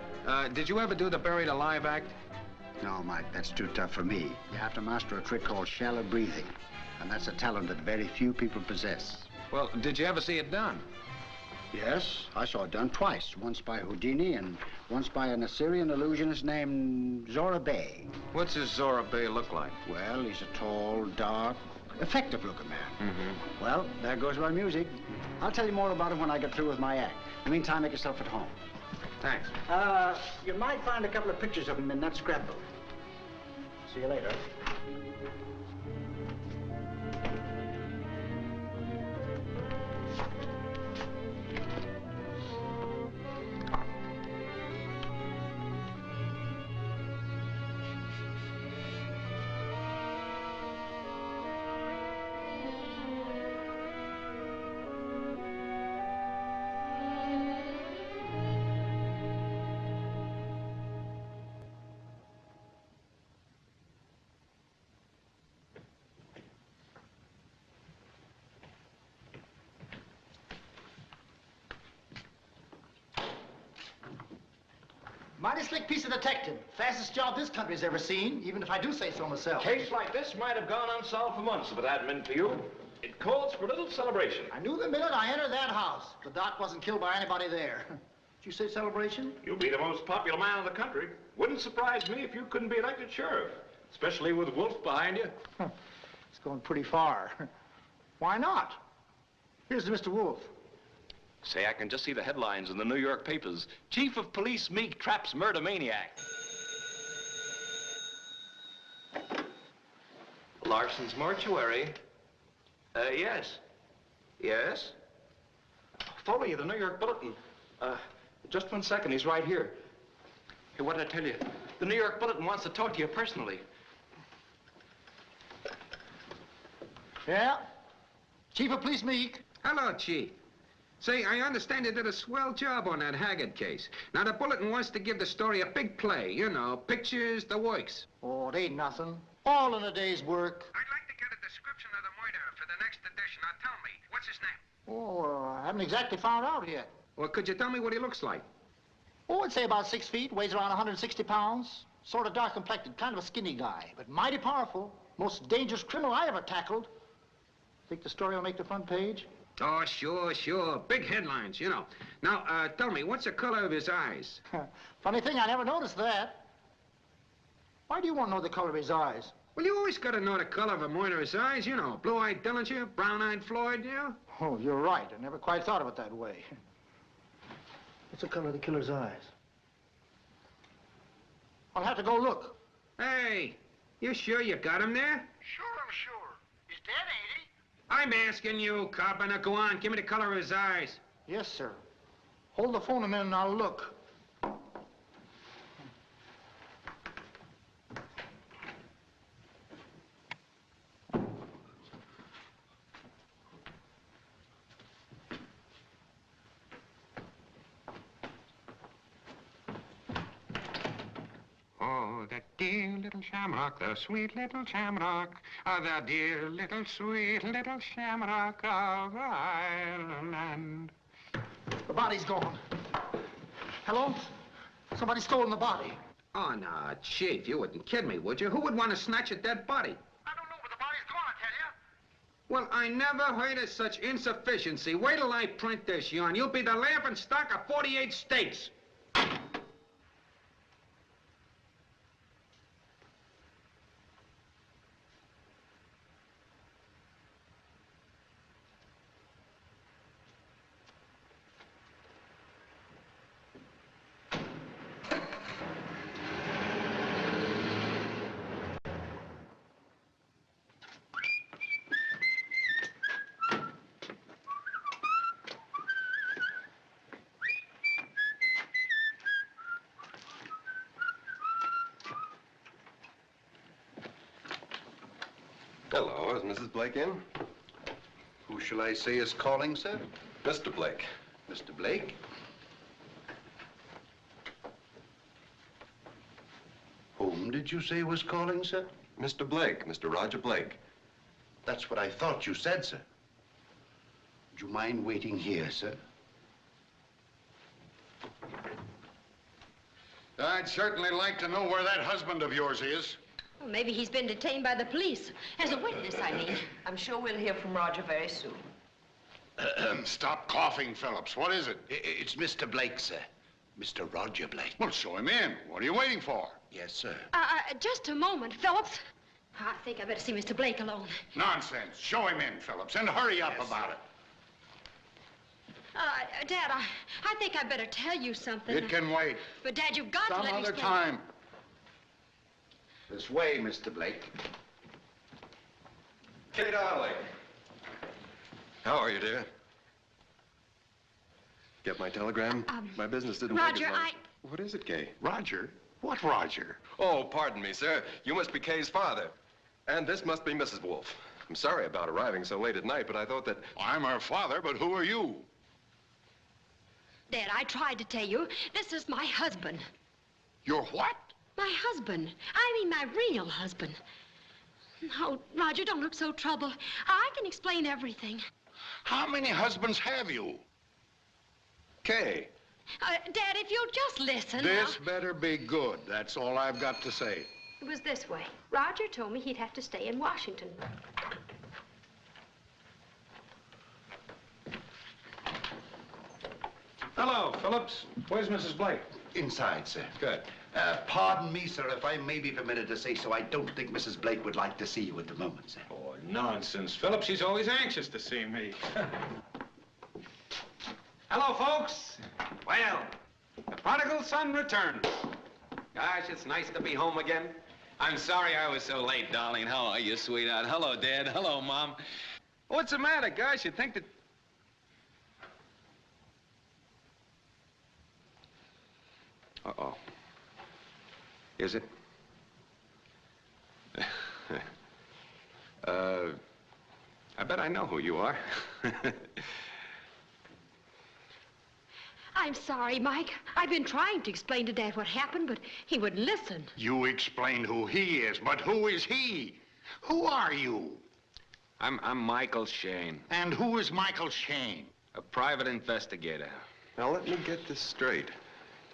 Did you ever do the buried alive act? No, Mike, that's too tough for me. You have to master a trick called shallow breathing. And that's a talent that very few people possess. Well, did you ever see it done? Yes, I saw it done twice. Once by Houdini and once by an Assyrian illusionist named Zora Bey. What's this Zora Bey look like? Well, he's a tall, dark, effective-looking man. Mm-hmm. Well, there goes my music. I'll tell you more about it when I get through with my act. In the meantime, make yourself at home. Thanks. You might find a couple of pictures of him in that scrapbook. See you later. Mighty slick piece of detective. Fastest job this country's ever seen, even if I do say so myself. Case like this might have gone unsolved for months if it hadn't been for you. It calls for a little celebration. I knew the minute I entered that house. The doc wasn't killed by anybody there. Did you say celebration? You'll be the most popular man in the country. Wouldn't surprise me if you couldn't be elected sheriff, especially with Wolf behind you. It's going pretty far. Why not? Here's Mr. Wolf. Say, I can just see the headlines in the New York papers. Chief of Police Meek traps murder maniac. Larson's mortuary. Yes. Yes? Follow you, the New York Bulletin. Just 1 second, he's right here. Hey, what did I tell you? The New York Bulletin wants to talk to you personally. Yeah? Chief of Police Meek. Hello, Chief. Say, I understand you did a swell job on that Haggard case. Now, the Bulletin wants to give the story a big play. You know, pictures, the works. Oh, it ain't nothing. All in a day's work. I'd like to get a description of the murderer for the next edition. Now, tell me, what's his name? Oh, I haven't exactly found out yet. Well, could you tell me what he looks like? Oh, I'd say about 6 feet, weighs around 160 pounds. Sort of dark complected, kind of a skinny guy, but mighty powerful. Most dangerous criminal I ever tackled. Think the story will make the front page? Oh, sure, sure. Big headlines, you know. Now, tell me, what's the color of his eyes? Funny thing, I never noticed that. Why do you want to know the color of his eyes? Well, you always got to know the color of a murderer's eyes, you know. Blue-eyed Dillinger, brown-eyed Floyd, you know? Oh, you're right. I never quite thought of it that way. What's the color of the killer's eyes? I'll have to go look. Hey, you sure you got him there? Sure, I'm sure. He's dead, ain't he? I'm asking you, cop, now go on. Give me the color of his eyes. Yes, sir. Hold the phone a minute and I'll look. Oh, that dear little shamrock, the sweet little shamrock, the dear little sweet little shamrock of Ireland. The body's gone. Hello? Somebody's stolen the body. Oh, no, Chief, you wouldn't kid me, would you? Who would want to snatch a dead body? I don't know, but the body's gone, I tell you. Well, I never heard of such insufficiency. Wait till I print this yarn. You'll be the laughing stock of 48 states. Hello, is Mrs. Blake in? Who shall I say is calling, sir? Mr. Blake. Mr. Blake? Whom did you say was calling, sir? Mr. Blake, Mr. Roger Blake. That's what I thought you said, sir. Would you mind waiting here, sir? I'd certainly like to know where that husband of yours is. Well, maybe he's been detained by the police. As a witness, I mean. I'm sure we'll hear from Roger very soon. Stop coughing, Phillips. What is it? It's Mr. Blake, sir. Mr. Roger Blake. Well, show him in. What are you waiting for? Yes, sir. Just a moment, Phillips. I think I better see Mr. Blake alone. Nonsense. Show him in, Phillips, and hurry up about it. Dad, I think I better tell you something. It can wait. But, Dad, you've got to let me Some other explain. time. This way, Mr. Blake. Kay, darling. How are you, dear? Get my telegram? My business didn't take Roger, as long. What is it, Kay? Roger? What Roger? Oh, pardon me, sir. You must be Kay's father. And this must be Mrs. Wolf. I'm sorry about arriving so late at night, but I thought that... I'm her father, but who are you? Dad, I tried to tell you. This is my husband. You're what? My husband. I mean my real husband. Oh, Roger, don't look so troubled. I can explain everything. How many husbands have you? Kay. Dad, if you'll just listen. This better be good. That's all I've got to say. It was this way. Roger told me he'd have to stay in Washington. Hello, Phillips. Where's Mrs. Blake? Inside, sir. Good. Pardon me, sir, if I may be permitted to say so. I don't think Mrs. Blake would like to see you at the moment, sir. Oh, nonsense, Phillips. She's always anxious to see me. Hello, folks. Well, the prodigal son returns. Gosh, it's nice to be home again. I'm sorry I was so late, darling. How are you, sweetheart? Hello, Dad. Hello, Mom. What's the matter, gosh? You'd think that... Uh-oh. Is it? I bet I know who you are. I'm sorry, Mike. I've been trying to explain to Dad what happened, but he wouldn't listen. You explained who he is, but who is he? Who are you? I'm Michael Shane, And who is Michael Shane? a private investigator. Now, let me get this straight.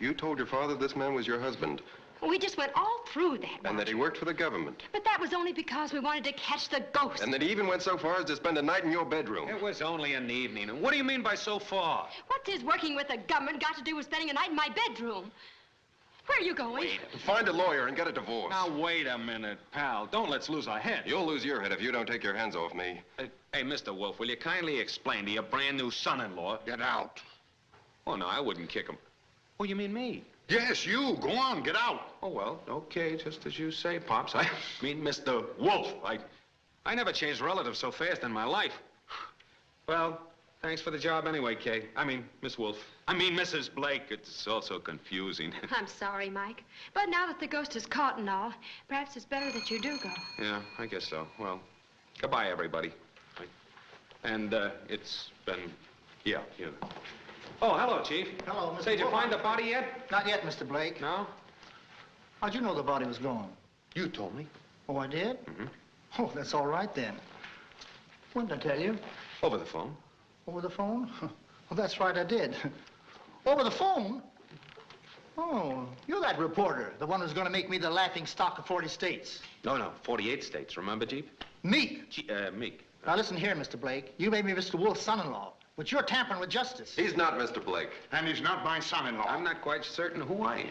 You told your father this man was your husband, We just went all through that, and that he Roger. worked for the government, But that was only because we wanted to catch the ghost. and that he even went so far as to spend a night in your bedroom. It was only an evening. And what do you mean by so far? What's his working with the government got to do with spending a night in my bedroom? Where are you going? Find a lawyer and get a divorce. Now, wait a minute, pal. Don't let's lose our head. You'll lose your head if you don't take your hands off me. Hey, Mr. Wolf, will you kindly explain to your brand new son-in-law? Get out. Oh, no, I wouldn't kick him. Oh, you mean me? Yes, you. Go on, get out. Oh, well, okay, just as you say, Pops. I mean, Mr. Wolf. I never changed relatives so fast in my life. Well, thanks for the job anyway, Kay. I mean, Miss Wolf. I mean, Mrs. Blake. It's all so confusing. I'm sorry, Mike. But now that the ghost is caught and all, perhaps it's better that you do go. Yeah, I guess so. Well, goodbye, everybody. And, it's been... Yeah. Oh, hello, Chief. Hello, Mr. Say, did you Wolf. find the body yet? Not yet, Mr. Blake. No? How'd you know the body was gone? You told me. Oh, I did? Mm-hmm. Oh, that's all right then. When did I tell you? Over the phone. Over the phone? Well, that's right, I did. Over the phone? Oh, you're that reporter, the one who's going to make me the laughing stock of 40 states. No, 48 states. Remember, Chief? Meek. Meek. Now, listen here, Mr. Blake. You made me Mr. Wolf's son-in-law, but you're tampering with justice. He's not Mr. Blake. And he's not my son-in-law. I'm not quite certain who I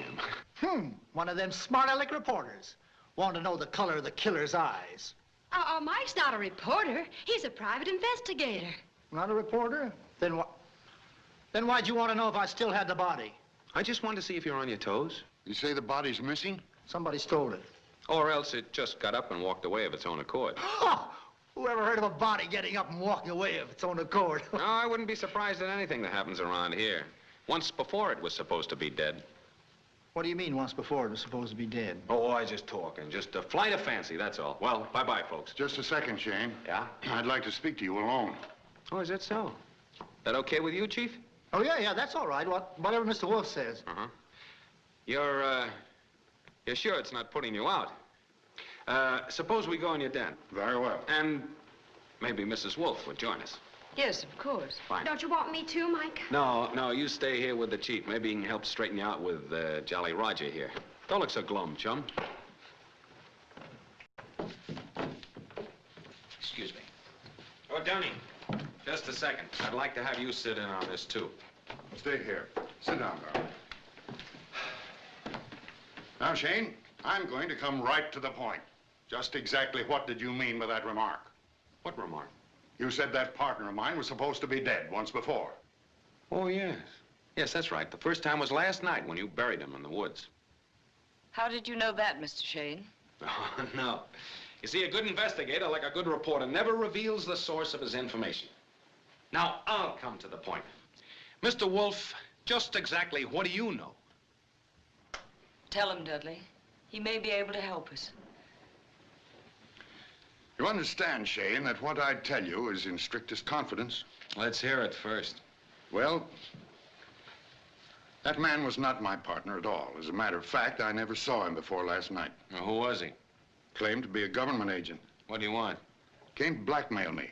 am. One of them smart-aleck reporters. Want to know the color of the killer's eyes. Mike's not a reporter. He's a private investigator. Not a reporter? Then why'd you want to know if I still had the body? I just wanted to see if you're on your toes. You say the body's missing? Somebody stole it. Or else it just got up and walked away of its own accord. Oh, whoever heard of a body getting up and walking away of its own accord? No, I wouldn't be surprised at anything that happens around here. Once before it was supposed to be dead. What do you mean once before it was supposed to be dead? Oh, I just talking. Just a flight of fancy, that's all. Well, bye-bye, folks. Just a second, Shane. Yeah? I'd like to speak to you alone. Oh, is that so? That okay with you, Chief? Oh, yeah, that's all right. Whatever Mr. Wolf says. Uh-huh. You're sure it's not putting you out? Suppose we go in your den. Very well. And maybe Mrs. Wolf would join us. Yes, of course. Fine. Don't you want me to, Mike? No, you stay here with the Chief. Maybe he can help straighten you out with Jolly Roger here. Don't look so glum, chum. Excuse me. Oh, Downey. Just a second. I'd like to have you sit in on this, too. Stay here. Sit down, darling. Now, Shane, I'm going to come right to the point. Just exactly what did you mean by that remark? What remark? You said that partner of mine was supposed to be dead once before. Oh, yes. Yes, that's right. The first time was last night when you buried him in the woods. How did you know that, Mr. Shane? Oh, no. You see, a good investigator, like a good reporter, never reveals the source of his information. Now, I'll come to the point. Mr. Wolf, just exactly what do you know? Tell him, Dudley. He may be able to help us. You understand, Shane, that what I tell you is in strictest confidence? Let's hear it first. Well, that man was not my partner at all. As a matter of fact, I never saw him before last night. Well, who was he? Claimed to be a government agent. What do you want? Came to blackmail me.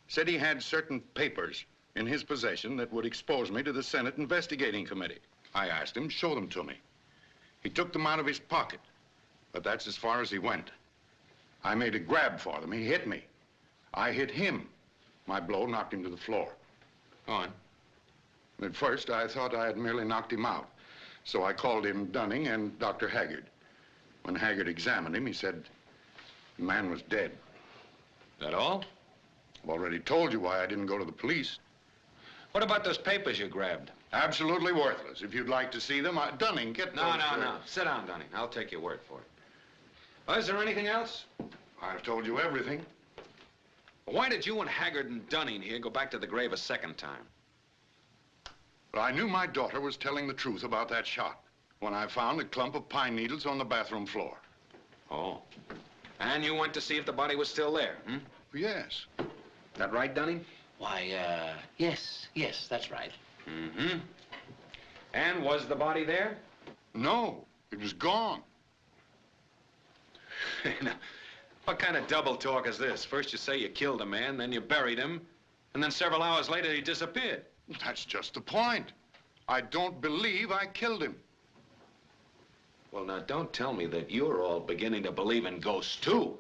Said he had certain papers in his possession that would expose me to the Senate Investigating Committee. I asked him to show them to me. He took them out of his pocket, but that's as far as he went. I made a grab for them. He hit me. I hit him. My blow knocked him to the floor. Go on. At first, I thought I had merely knocked him out. So I called in Dunning and Dr. Haggard. When Haggard examined him, he said the man was dead. That all? I've already told you why I didn't go to the police. What about those papers you grabbed? Absolutely worthless. If you'd like to see them, Dunning, get those. No. Sit down, Dunning. I'll take your word for it. Well, is there anything else? I've told you everything. Why did you and Haggard and Dunning here go back to the grave a second time? But I knew my daughter was telling the truth about that shot when I found a clump of pine needles on the bathroom floor. Oh. And you went to see if the body was still there, hmm? Yes. That right, Dunning? Why, yes, that's right. Mm-hmm. And was the body there? No, it was gone. Now, what kind of double talk is this? First you say you killed a man, then you buried him, and then several hours later he disappeared. That's just the point. I don't believe I killed him. Well, now, don't tell me that you're all beginning to believe in ghosts, too.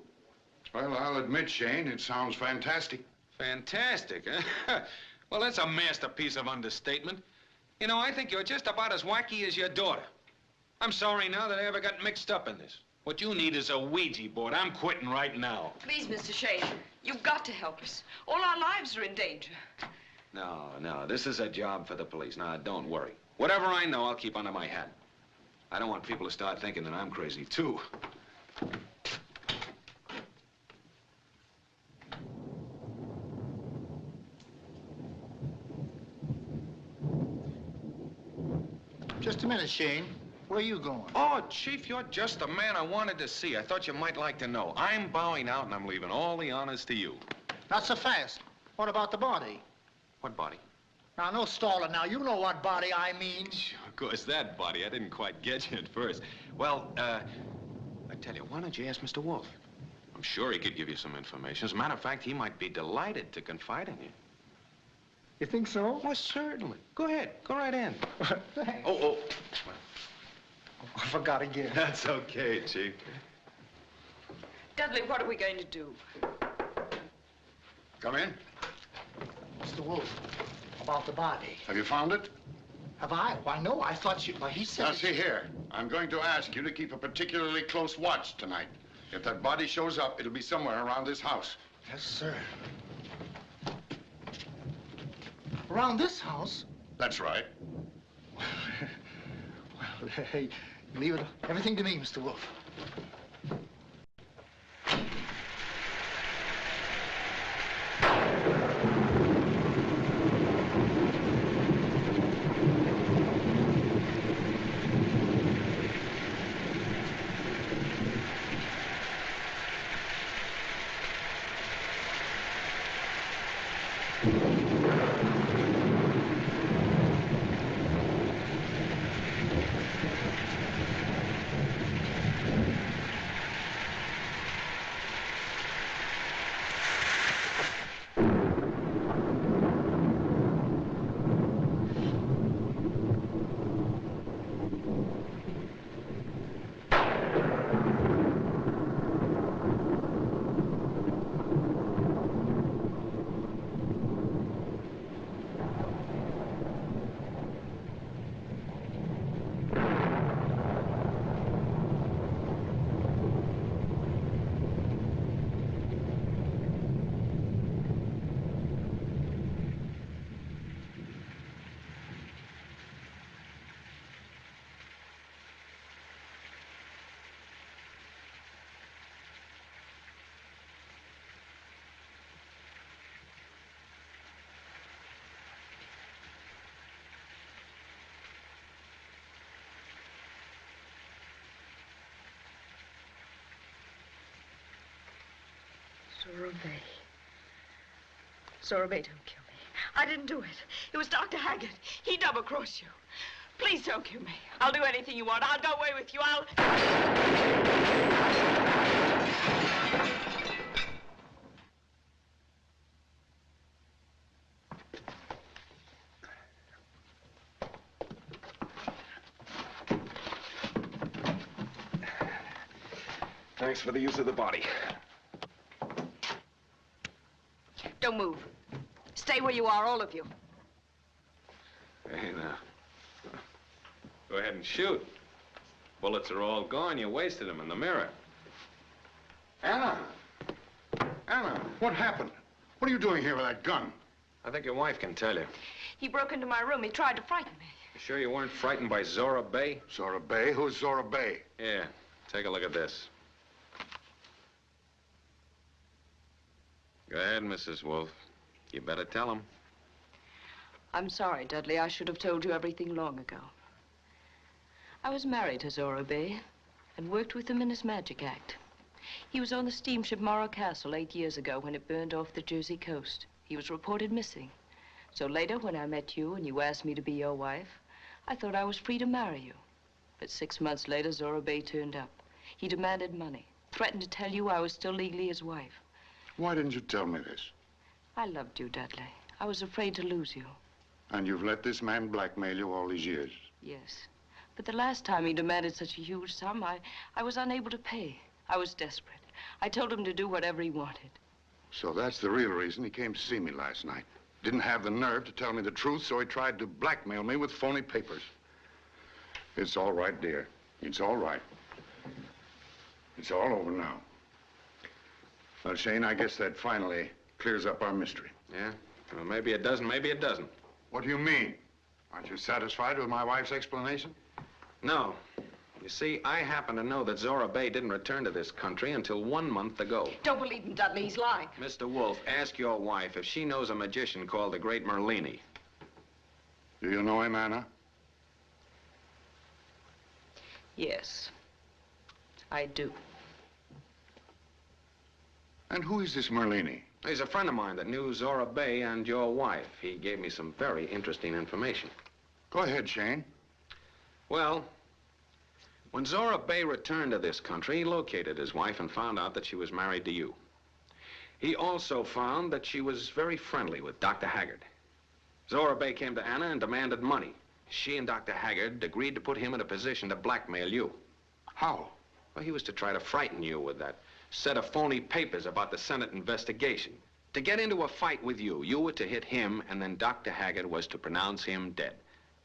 Well, I'll admit, Shane, it sounds fantastic. Fantastic, huh? Well, that's a masterpiece of understatement. You know, I think you're just about as wacky as your daughter. I'm sorry now that I ever got mixed up in this. What you need is a Ouija board. I'm quitting right now. Please, Mr. Shane, you've got to help us. All our lives are in danger. No, this is a job for the police. Now, don't worry. Whatever I know, I'll keep under my hat. I don't want people to start thinking that I'm crazy, too. Just a minute, Shane. Where are you going? Oh, Chief, you're just the man I wanted to see. I thought you might like to know. I'm bowing out and I'm leaving all the honors to you. Not so fast. What about the body? What body? Now, no stalling now. You know what body I mean. Of course, that body. I didn't quite get you at first. Well, I tell you, why don't you ask Mr. Wolf? I'm sure he could give you some information. As a matter of fact, he might be delighted to confide in you. You think so? Well, certainly. Go ahead. Go right in. Thanks. Oh. I forgot again. That's okay, Chief. Dudley, what are we going to do? Come in. Mr. Wolf, about the body. Have you found it? Have I? Why, no. I thought you... Why, he said... Now, see here. I'm going to ask you to keep a particularly close watch tonight. If that body shows up, it'll be somewhere around this house. Yes, sir. Around this house? That's right. Well, hey, leave it everything to me, Mr. Wolf. Sorbet. Sorbet, don't kill me. I didn't do it. It was Dr. Haggard. He double-crossed you. Please don't kill me. I'll do anything you want. I'll go away with you. Thanks for the use of the body. Don't move. Stay where you are, all of you. Hey, now. Go ahead and shoot. Bullets are all gone. You wasted them in the mirror. Anna! Anna, what happened? What are you doing here with that gun? I think your wife can tell you. He broke into my room. He tried to frighten me. You sure you weren't frightened by Zora Bay? Zora Bay? Who's Zora Bay? Yeah. Take a look at this. Go ahead, Mrs. Wolf. You better tell him. I'm sorry, Dudley. I should have told you everything long ago. I was married to Zora Bay and worked with him in his magic act. He was on the steamship Morro Castle 8 years ago when it burned off the Jersey coast. He was reported missing. So later, when I met you and you asked me to be your wife, I thought I was free to marry you. But 6 months later, Zora Bay turned up. He demanded money, threatened to tell you I was still legally his wife. Why didn't you tell me this? I loved you, Dudley. I was afraid to lose you. And you've let this man blackmail you all these years? Yes. But the last time he demanded such a huge sum, I was unable to pay. I was desperate. I told him to do whatever he wanted. So that's the real reason he came to see me last night. Didn't have the nerve to tell me the truth, so he tried to blackmail me with phony papers. It's all right, dear. It's all right. It's all over now. Well, Shane, I guess that finally clears up our mystery. Yeah? Well, maybe it doesn't, maybe it doesn't. What do you mean? Aren't you satisfied with my wife's explanation? No. You see, I happen to know that Zora Bay didn't return to this country until 1 month ago. Don't believe him, Dudley. He's lying. Mr. Wolf, ask your wife if she knows a magician called the Great Merlini. Do you know him, Anna? Yes. I do. And who is this Merlini? He's a friend of mine that knew Zora Bay and your wife. He gave me some very interesting information. Go ahead, Shane. Well, when Zora Bay returned to this country, he located his wife and found out that she was married to you. He also found that she was very friendly with Dr. Haggard. Zora Bay came to Anna and demanded money. She and Dr. Haggard agreed to put him in a position to blackmail you. How? Well, he was to try to frighten you with that set of phony papers about the Senate investigation. To get into a fight with you, you were to hit him, and then Dr. Haggard was to pronounce him dead,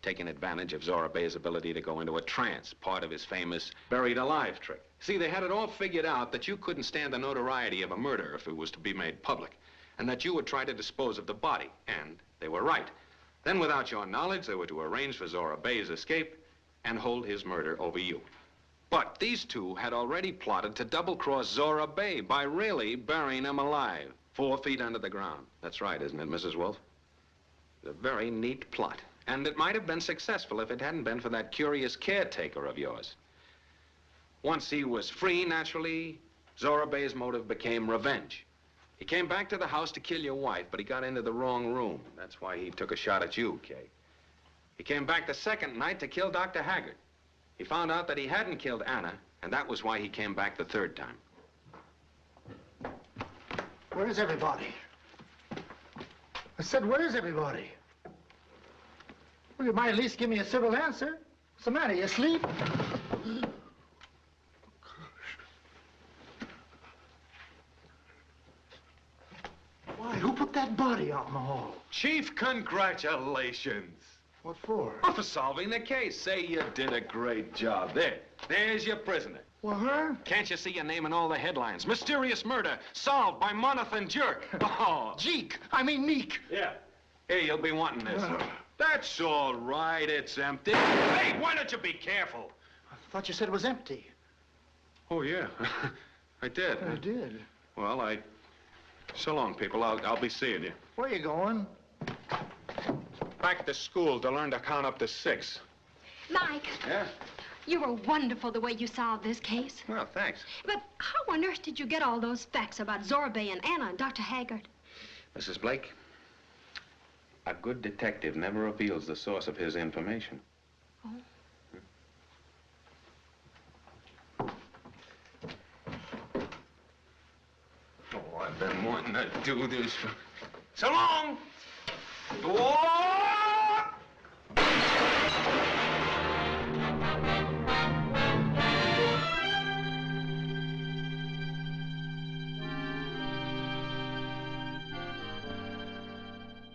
taking advantage of Zora Bay's ability to go into a trance, part of his famous buried alive trick. See, they had it all figured out that you couldn't stand the notoriety of a murder if it was to be made public, and that you would try to dispose of the body, and they were right. Then, without your knowledge, they were to arrange for Zora Bay's escape and hold his murder over you. But these two had already plotted to double-cross Zora Bay by really burying him alive, 4 feet under the ground. That's right, isn't it, Mrs. Wolf? It's a very neat plot. And it might have been successful if it hadn't been for that curious caretaker of yours. Once he was free, naturally, Zora Bay's motive became revenge. He came back to the house to kill your wife, but he got into the wrong room. That's why he took a shot at you, Kay. He came back the second night to kill Dr. Haggard. He found out that he hadn't killed Anna, and that was why he came back the third time. Where is everybody? I said, where is everybody? Well, you might at least give me a civil answer. What's the matter? You asleep? Why, who put that body out in the hall? Chief, congratulations. What for? Oh, for solving the case. Say you did a great job. There's your prisoner. Well, her? Can't you see your name in all the headlines? Mysterious murder solved by Monathan Jerk. Oh. Jeek. I mean Meek. Yeah. Here, you'll be wanting this. That's all right. It's empty. Hey, why don't you be careful? I thought you said it was empty. Oh, yeah. I did. I did. Well, So long, people. I'll be seeing you. Where you going? Back to school to learn to count up to 6. Mike. Yeah? You were wonderful the way you solved this case. Well, thanks. But how on earth did you get all those facts about Zorobay and Anna and Dr. Haggard? Mrs. Blake, a good detective never reveals the source of his information. Oh. Oh, I've been wanting to do this for... So long! So long!